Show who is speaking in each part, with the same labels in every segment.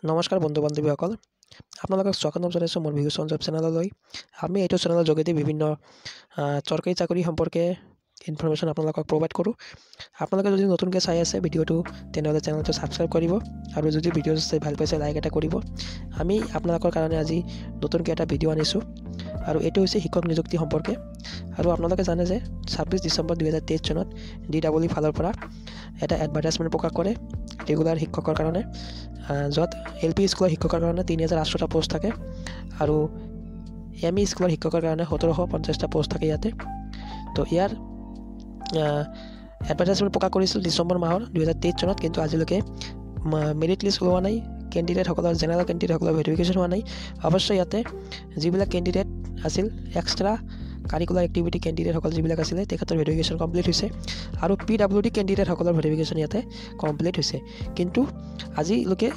Speaker 1: নমস্কাৰ বন্ধু বান্ধৱীসকল, আপোনালোকক স্বাগতম জনাইছোঁ মোৰ ভিউ সঞ্জীৱ চেনেললৈ। আমি এইটো চেনেলৰ যোগেদি বিভিন্ন চৰকাৰী চাকৰি সম্পৰ্কে ইনফৰমেশ্যন আপোনালোকক প্ৰভাইড কৰোঁ। আপোনালোকে যদি নতুনকৈ চাই আছে ভিডিঅ'টো, তেনেহ'লে চেনেলটো ছাবস্ক্ৰাইব কৰিব আৰু যদি ভিডিঅ' চাই ভাল পাইছে লাইক এটা কৰিব। আমি আপোনালোকৰ কাৰণে আজি নতুনকৈ এটা ভিডিঅ' আনিছোঁ আৰু এইটো হৈছে শিক্ষক নিযুক্তি সম্পৰ্কে। আৰু আপোনালোকে জানে যে 26 ডিচেম্বৰ 2023 চনত DEE ফালৰ পৰা এটা এডভাৰটাইজমেণ্ট প্ৰকাশ কৰে ৰেগুলাৰ শিক্ষকৰ কাৰণে, য'ত LP স্কুলৰ শিক্ষকৰ কাৰণে 3800টা পোষ্ট থাকে আৰু ME স্কুলৰ শিক্ষকৰ কাৰণে 1750টা পোষ্ট থাকে ইয়াতে। তো ইয়াৰ এডভাৰটাইজমেণ্ট প্ৰকাশ কৰিছিল ডিচেম্বৰ মাহৰ 2023 চনত, কিন্তু আজিলৈকে মেৰিট লিষ্ট ওলোৱা নাই। কেণ্ডিডেটসকলৰ জেনেৰেল কেণ্ডিডেটসকলৰ ভেৰিফিকেশ্যন হোৱা নাই। অৱশ্যে ইয়াতে যিবিলাক কেণ্ডিডেট আছিল, এক্সট্ৰা কাৰিকুলাৰ এক্টিভিটি কেণ্ডিডেটসকল যিবিলাক আছিলে, তেখেতৰ ভেৰিফিকেশ্যন কমপ্লিট হৈছে আৰু PWD কেণ্ডিডেটসকলৰ ভেৰিফিকেশ্যন ইয়াতে কমপ্লিট হৈছে। কিন্তু আজিলৈকে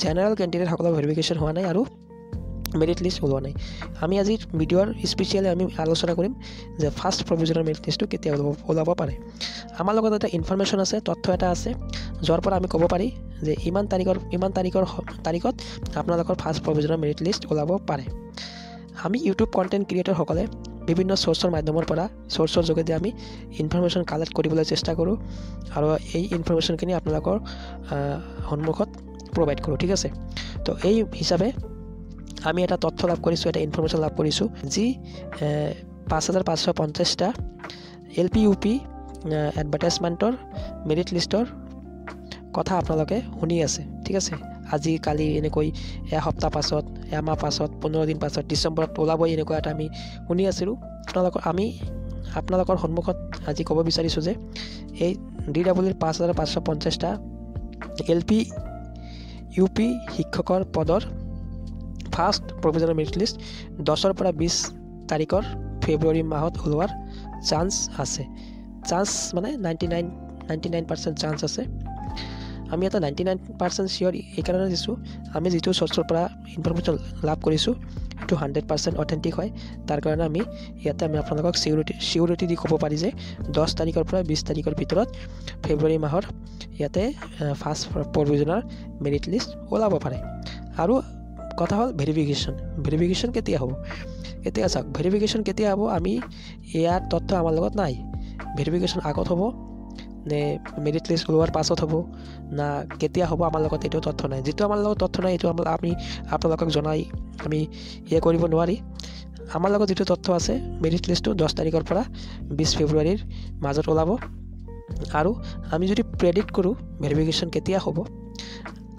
Speaker 1: জেনেৰেল কেণ্ডিডেটসকলৰ ভেৰিফিকেশ্যন হোৱা নাই আৰু মেৰিট লিষ্ট ওলোৱা নাই। আমি আজি ভিডিঅ'ৰ স্পেচিয়েলি আমি আলোচনা কৰিম যে ফাৰ্ষ্ট প্ৰভিজনৰ মেৰিট লিষ্টটো কেতিয়া ওলাব পাৰে। আমাৰ লগত এটা ইনফৰমেশ্যন আছে, তথ্য এটা আছে, য'ৰ পৰা আমি ক'ব পাৰি যে ইমান তাৰিখত আপোনালোকৰ ফাৰ্ষ্ট প্ৰভিজনৰ মেৰিট লিষ্ট ওলাব পাৰে। আমি ইউটিউব কণ্টেণ্ট ক্ৰিয়েটৰসকলে বিভিন্ন চ'ৰ্চৰ মাধ্যমৰ পৰা চ'ৰ্চৰ যোগেদি আমি ইনফৰমেশ্যন কালেক্ট কৰিবলৈ চেষ্টা কৰোঁ আৰু এই ইনফৰমেশ্যনখিনি আপোনালোকৰ সন্মুখত প্ৰভাইড কৰোঁ, ঠিক আছে। তো এই হিচাপে আমি এটা তথ্য লাভ কৰিছোঁ, এটা ইনফৰমেশ্যন লাভ কৰিছোঁ, যি 5550টা LP UP এডভাৰটাইজমেণ্টৰ মেৰিট লিষ্টৰ কথা আপোনালোকে শুনি আছে, ঠিক আছে। আজি কালি এনেকৈ এসপ্তাহ পাছত, এমাহ পাছত, 15 দিন পাছত, ডিচেম্বৰত ওলাবই, এনেকুৱা এটা আমি শুনি আছিলোঁ। আমি আপোনালোকৰ সন্মুখত আজি ক'ব বিচাৰিছোঁ যে এই DEE 5550টা LP UP শিক্ষকৰ পদৰ ফাৰ্ষ্ট প্ৰভিজনৰ মেৰিট লিষ্ট 10 পৰা 20 তাৰিখৰ ফেব্ৰুৱাৰী মাহত ওলোৱাৰ চান্স আছে। চান্স মানে 99% চান্স আছে। আমি এটা 99% চিয়'ৰ এইকাৰণে দিছোঁ, আমি যিটো চ'ৰ্চৰ পৰা ইনফৰমেশ্যন লাভ কৰিছোঁ সেইটো 100% অথেণ্টিক হয়। তাৰ কাৰণে আমি আপোনালোকক চিউৰিটি দি ক'ব পাৰি যে 10 তাৰিখৰ পৰা 20 তাৰিখৰ ভিতৰত ফেব্ৰুৱাৰী মাহৰ ইয়াতে ফাৰ্ষ্ট প্ৰভিজনৰ মেৰিট লিষ্ট ওলাব পাৰে। আৰু কথা হ'ল ভেৰিফিকেশ্যন কেতিয়া হ'ব। এতিয়া চাওক, ভেৰিফিকেশ্যন কেতিয়া হ'ব, আমি ইয়াৰ তথ্য আমাৰ লগত নাই। ভেৰিফিকেশ্যন আগত হ'ব নে মেৰিট লিষ্ট ওলোৱাৰ পাছত হ'ব না কেতিয়া হ'ব, আমাৰ লগত এইটো তথ্য নাই। যিটো আমাৰ লগত তথ্য নাই এইটো আমি আপোনালোকক জনাই আমি কৰিব নোৱাৰি। আমাৰ লগত যিটো তথ্য আছে, মেৰিট লিষ্টটো 10 তাৰিখৰ পৰা 20 ফেব্ৰুৱাৰীৰ মাজত ওলাব। আৰু আমি যদি প্ৰেডিক্ট কৰোঁ ভেৰিফিকেশ্যন কেতিয়া হ'ব,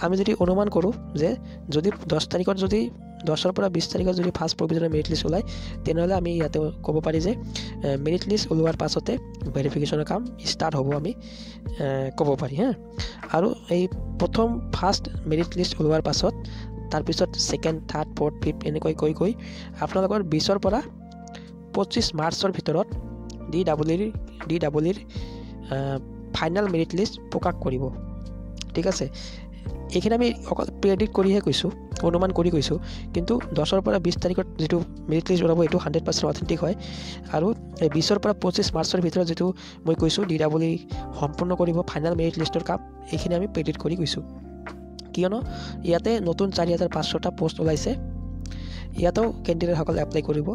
Speaker 1: আমি যদি অনুমান কৰোঁ যে যদি 10 তাৰিখত যদি 10ৰ পৰা 20 তাৰিখত যদি ফাৰ্ষ্ট প্ৰভিজনৰ মেৰিট লিষ্ট ওলায়, তেনেহ'লে আমি ইয়াতে ক'ব পাৰি যে মেৰিট লিষ্ট ওলোৱাৰ পাছতে ভেৰিফিকেশ্যনৰ কাম ষ্টাৰ্ট হ'ব, আমি ক'ব পাৰি হা। আৰু এই প্ৰথম ফাৰ্ষ্ট মেৰিট লিষ্ট ওলোৱাৰ পাছত তাৰপিছত ছেকেণ্ড, থাৰ্ড, ফ'ৰ্থ, ফিফ্থ এনেকৈ কৈ আপোনালোকৰ 20ৰ পৰা 25 মাৰ্চৰ ভিতৰত DEEৰ ফাইনেল মেৰিট লিষ্ট প্ৰকাশ কৰিব, ঠিক আছে। এইখিনি আমি অকল প্ৰেডিক্ট কৰিহে কৈছোঁ, অনুমান কৰি কৈছোঁ, কিন্তু 10ৰ পৰা 20 তাৰিখত যিটো মেৰিট লিষ্ট ওলাব এইটো 100% অথেণ্টিক হয়। আৰু এই 20ৰ পৰা 25 মাৰ্চৰ ভিতৰত যিটো মই কৈছোঁ DEE সম্পূৰ্ণ কৰিব ফাইনেল মেৰিট লিষ্টৰ কাম, এইখিনি আমি প্ৰেডিক্ট কৰি কৈছোঁ। কিয়নো ইয়াতে নতুন 4500টা পোষ্ট ওলাইছে, ইয়াতেও কেণ্ডিডেটসকলে এপ্লাই কৰিব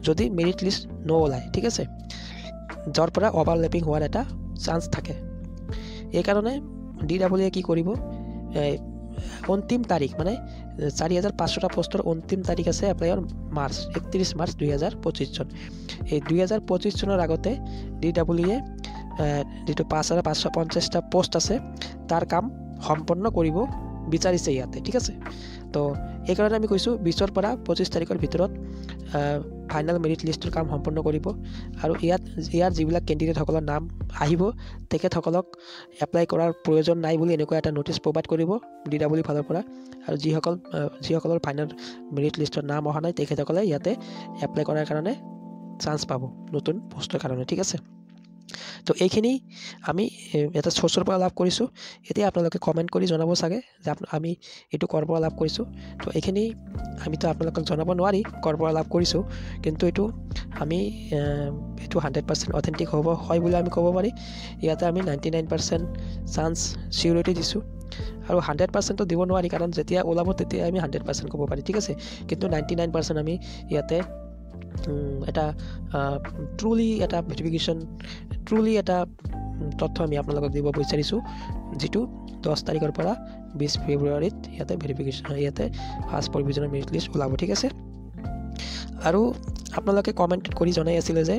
Speaker 1: যদি মেৰিট লিষ্ট নোলায়, ঠিক আছে, যাৰ পৰা অভাৰলেপিং হোৱাৰ এটা চান্স থাকে। এইকাৰণে DEE কি কৰিব, অন্তিম তাৰিখ মানে 4500টা পোষ্টৰ অন্তিম তাৰিখ আছে এপ্লাইৰ 31 মাৰ্চ 2025 চন। এই 2025 চনৰ আগতে DEE যিটো 5550টা পোষ্ট আছে তাৰ কাম সম্পন্ন কৰিব বিচাৰিছে ইয়াতে, ঠিক আছে। তো এইকাৰণে আমি কৈছোঁ 20ৰ পৰা 25 তাৰিখৰ ভিতৰত ফাইনেল মেৰিট লিষ্টৰ কাম সম্পন্ন কৰিব। আৰু ইয়াৰ যিবিলাক কেণ্ডিডেটসকলৰ নাম আহিব তেখেতসকলক এপ্লাই কৰাৰ প্ৰয়োজন নাই বুলি এনেকুৱা এটা ন'টিচ প্ৰভাইড কৰিব DEE ফালৰ পৰা। আৰু যিসকলৰ ফাইনেল মেৰিট লিষ্টৰ নাম অহা নাই তেখেতসকলে ইয়াতে এপ্লাই কৰাৰ কাৰণে চান্স পাব নতুন পোষ্টৰ কাৰণে, ঠিক আছে। তো এইখিনি আমি এটা চ'ৰ্চৰ পৰা লাভ কৰিছোঁ। এতিয়া আপোনালোকে কমেণ্ট কৰি জনাব চাগে যে আমি এইটো ক'ৰ পৰা লাভ কৰিছোঁ। তো এইখিনি আমিতো আপোনালোকক জনাব নোৱাৰি ক'ৰ পৰা লাভ কৰিছোঁ, কিন্তু এইটো 100% অথেণ্টিক হয় বুলি আমি ক'ব পাৰি। ইয়াতে আমি 99% চান্স চিউৰিটি দিছোঁ আৰু 100% দিব নোৱাৰি, কাৰণ যেতিয়া ওলাব তেতিয়া আমি 100% ক'ব পাৰি, ঠিক আছে। কিন্তু 99% আমি ইয়াতে এটা ট্ৰুলি এটা ভেৰিফিকেশ্যন, ট্ৰুলি এটা তথ্য আমি আপোনালোকক দিব বিচাৰিছোঁ, যিটো 10 তাৰিখৰ পৰা 20 ফেব্ৰুৱাৰীত ইয়াতে ভেৰিফিকেশ্যন, ইয়াতে ফাৰ্ষ্ট প্ৰভিজনেল মেৰিট লিষ্ট ওলাব, ঠিক আছে। আৰু আপোনালোকে কমেণ্ট কৰি জনাই আছিলে যে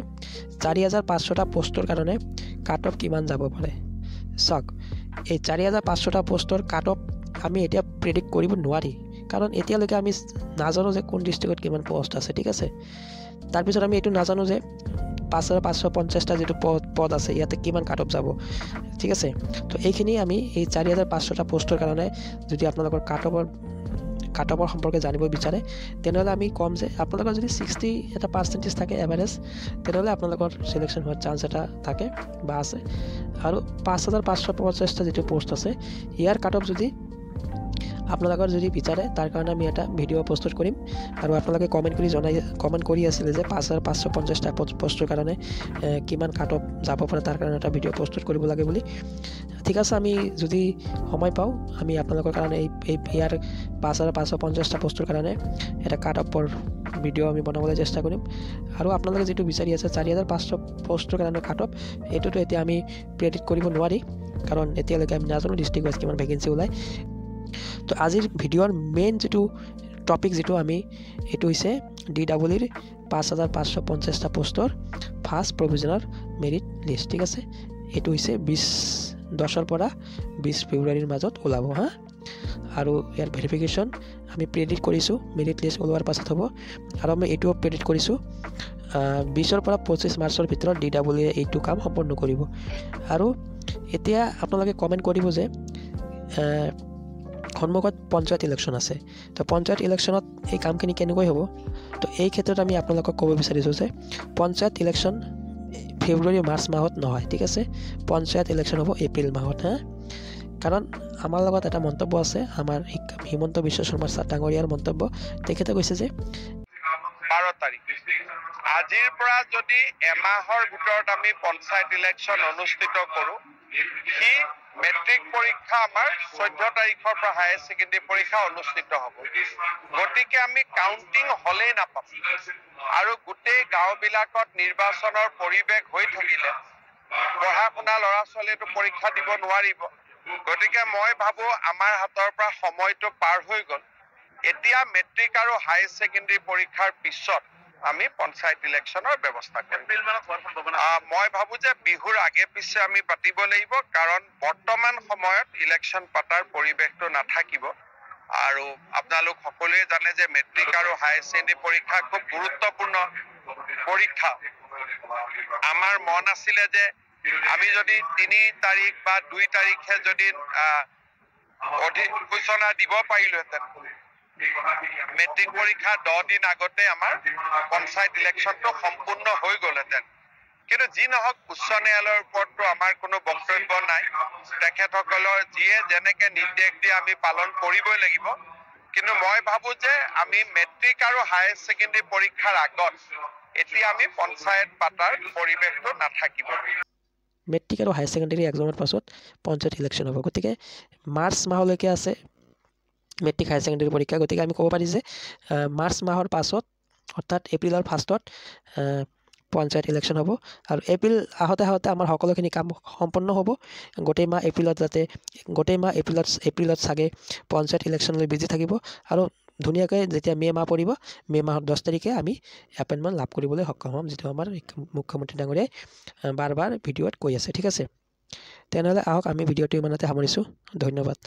Speaker 1: 4500টা পোষ্টৰ কাৰণে কাট অফ কিমান যাব পাৰে। চাওক, এই 4500টা পোষ্টৰ কাট অফ আমি এতিয়া প্ৰেডিক্ট কৰিব নোৱাৰি, কাৰণ এতিয়ালৈকে আমি নাজানো যে কোন ডিষ্ট্ৰিক্টত কিমান পোষ্ট আছে, ঠিক আছে। তাৰপিছত আমি এইটো নাজানো যে 5550টা যিটো পদ আছে ইয়াতে কিমান কাট অফ যাব, ঠিক আছে। তো এইখিনি আমি এই 4500টা পোষ্টৰ কাৰণে যদি আপোনালোকৰ কাট অফৰ সম্পৰ্কে জানিব বিচাৰে, তেনেহ'লে আমি ক'ম যে আপোনালোকৰ যদি 60% থাকে এভাৰেজ, তেনেহ'লে আপোনালোকৰ চিলেকশ্যন হোৱাৰ চান্স এটা থাকে বা আছে। আৰু 5550টা যিটো পোষ্ট আছে, ইয়াৰ কাট অফ যদি আপোনালোকৰ যদি বিচাৰে, তাৰ কাৰণে আমি এটা ভিডিঅ' প্ৰস্তুত কৰিম। আৰু আপোনালোকে কমেণ্ট কৰি আছিলে যে 5550টা পোষ্টৰ কাৰণে কিমান কাট অফ যাব পাৰে, তাৰ কাৰণে এটা ভিডিঅ' প্ৰস্তুত কৰিব লাগে বুলি। ঠিক আছে, আমি যদি সময় পাওঁ আমি আপোনালোকৰ কাৰণে ইয়াৰ 5550টা পোষ্টৰ কাৰণে এটা কাট অফৰ ভিডিঅ' আমি বনাবলৈ চেষ্টা কৰিম। আৰু আপোনালোকে যিটো বিচাৰি আছে 4500 পোষ্টৰ কাৰণে কাট অফ, এইটোতো এতিয়া আমি প্ৰেডিক্ট কৰিব নোৱাৰি, কাৰণ এতিয়ালৈকে আমি নাজানো ডিষ্ট্ৰিক্ট ৱাইজ কিমান ভেকেঞ্চি ওলায়। তো আজিৰ ভিডিঅ'ৰ মেইন যিটো টপিক আমি এইটো হৈছে DEEৰ 5550টা পোষ্টৰ ফাৰ্ষ্ট প্ৰভিজনেল মেৰিট লিষ্ট, ঠিক আছে। এইটো হৈছে 10 পৰা 20 ফেব্ৰুৱাৰীৰ মাজত ওলাব হা। আৰু ইয়াৰ ভেৰিফিকেশ্যন আমি প্ৰেডিক্ট কৰিছোঁ মেৰিট লিষ্ট ওলোৱাৰ পাছত হ'ব। আৰু আমি এইটোও প্ৰেডিক্ট কৰিছোঁ 20 পৰা 25 মাৰ্চৰ ভিতৰত DEE এইটো কাম সম্পন্ন কৰিব। আৰু এতিয়া আপোনালোকে কমেণ্ট কৰিব যে সন্মুখত পঞ্চায়ত ইলেকশ্যন আছে, তো পঞ্চায়ত ইলেকশ্যনত এই কামখিনি কেনেকৈ হ'ব। তো এই ক্ষেত্ৰত আমি আপোনালোকক ক'ব বিচাৰিছোঁ যে পঞ্চায়ত ইলেকশ্যন ফেব্ৰুৱাৰী মাৰ্চ মাহত নহয়, ঠিক আছে। পঞ্চায়ত ইলেকশ্যন হ'ব এপ্ৰিল মাহত হা। কাৰণ আমাৰ লগত এটা মন্তব্য আছে, আমাৰ হিমন্ত বিশ্ব শৰ্মা ডাঙৰীয়াৰ মন্তব্য। তেখেতে কৈছে যে
Speaker 2: 12 তাৰিখ আজিৰ পৰা যদি এমাহৰ ভিতৰত আমি পঞ্চায়ত ইলেকশ্যন অনুষ্ঠিত কৰোঁ, সি মেট্ৰিক পৰীক্ষা আমাৰ 14 তাৰিখৰ পৰা হায়াৰ ছেকেণ্ডেৰী পৰীক্ষা অনুষ্ঠিত হ'ব। গতিকে আমি কাউণ্টিং হলেই নাপাম। আৰু গোটেই গাঁওবিলাকত নিৰ্বাচনৰ পৰিৱেশ হৈ থাকিলে পঢ়া শুনা ল'ৰা ছোৱালীয়েতো পৰীক্ষা দিব নোৱাৰিব। গতিকে মই ভাবো আমাৰ হাতৰ পৰা সময়টো পাৰ হৈ গ'ল। এতিয়া মেট্ৰিক আৰু হায়াৰ ছেকেণ্ডেৰী পৰীক্ষাৰ পিছত আমি পঞ্চায়ত ইলেকশ্যনৰ ব্যৱস্থা কৰিম। মই ভাবো যে বিহুৰ আগে পিছে আমি পাতিব লাগিব, কাৰণ বৰ্তমান সময়ত ইলেকশ্যন পাতাৰ পৰিৱেশটো নাথাকিব। আৰু আপোনালোক সকলোৱে জানে যে মেট্ৰিক আৰু হায়াৰ ছেকেণ্ডেৰী পৰীক্ষা খুব গুৰুত্বপূৰ্ণ পৰীক্ষা। আমাৰ মন আছিলে যে আমি যদি 3 তাৰিখ বা 2 তাৰিখে যদি অধিসূচনা দিব পাৰিলোহেঁতেন, মেট্ৰিক পৰীক্ষা 10 দিন আগতে আমাৰ পঞ্চায়ত ইলেকশ্যনটো সম্পূৰ্ণ হৈ গ'লহেঁতেন। কিন্তু যি নহওক, উচ্চ ন্যায়ালয়ৰ ওপৰতো আমাৰ কোনো বক্তব্য নাই। তেখেতসকলৰ যিয়ে যেনেকে নিৰ্দেশ দিয়ে আমি পালন কৰিবই লাগিব। কিন্তু মই ভাবো যে আমি মেট্ৰিক আৰু হায়াৰ ছেকেণ্ডেৰী পৰীক্ষাৰ আগত এতিয়া আমি পঞ্চায়ত পাতাৰ পৰিৱেশটো নাথাকিব।
Speaker 1: মেট্ৰিক আৰু হায়াৰ ছেকেণ্ডেৰী এক্সামৰ পাছত পঞ্চায়ত ইলেকশ্যন হ'ব। গতিকে মাৰ্চ মাহলৈকে আছে মেট্ৰিক হায়াৰ ছেকেণ্ডেৰী পৰীক্ষা। গতিকে আমি ক'ব পাৰি যে মাৰ্চ মাহৰ পাছত, অৰ্থাৎ এপ্ৰিলৰ ফাৰ্ষ্টত পঞ্চায়ত ইলেকশ্যন হ'ব। আৰু এপ্ৰিল আহোঁতে আমাৰ সকলোখিনি কাম সম্পন্ন হ'ব। গোটেই মাহ এপ্ৰিলত চাগে পঞ্চায়ত ইলেকশ্যনলৈ বিজি থাকিব। আৰু ধুনীয়াকৈ যেতিয়া মে' মাহ পৰিব, মে' মাহৰ 10 তাৰিখে আমি এপইণ্টমেণ্ট লাভ কৰিবলৈ সক্ষম হ'ম, যিটো আমাৰ মুখ্যমন্ত্ৰী ডাঙৰীয়াই বাৰ ভিডিঅ'ত কৈ আছে, ঠিক আছে। তেনেহ'লে আহক আমি ভিডিঅ'টো ইমানতে সামৰিছোঁ। ধন্যবাদ।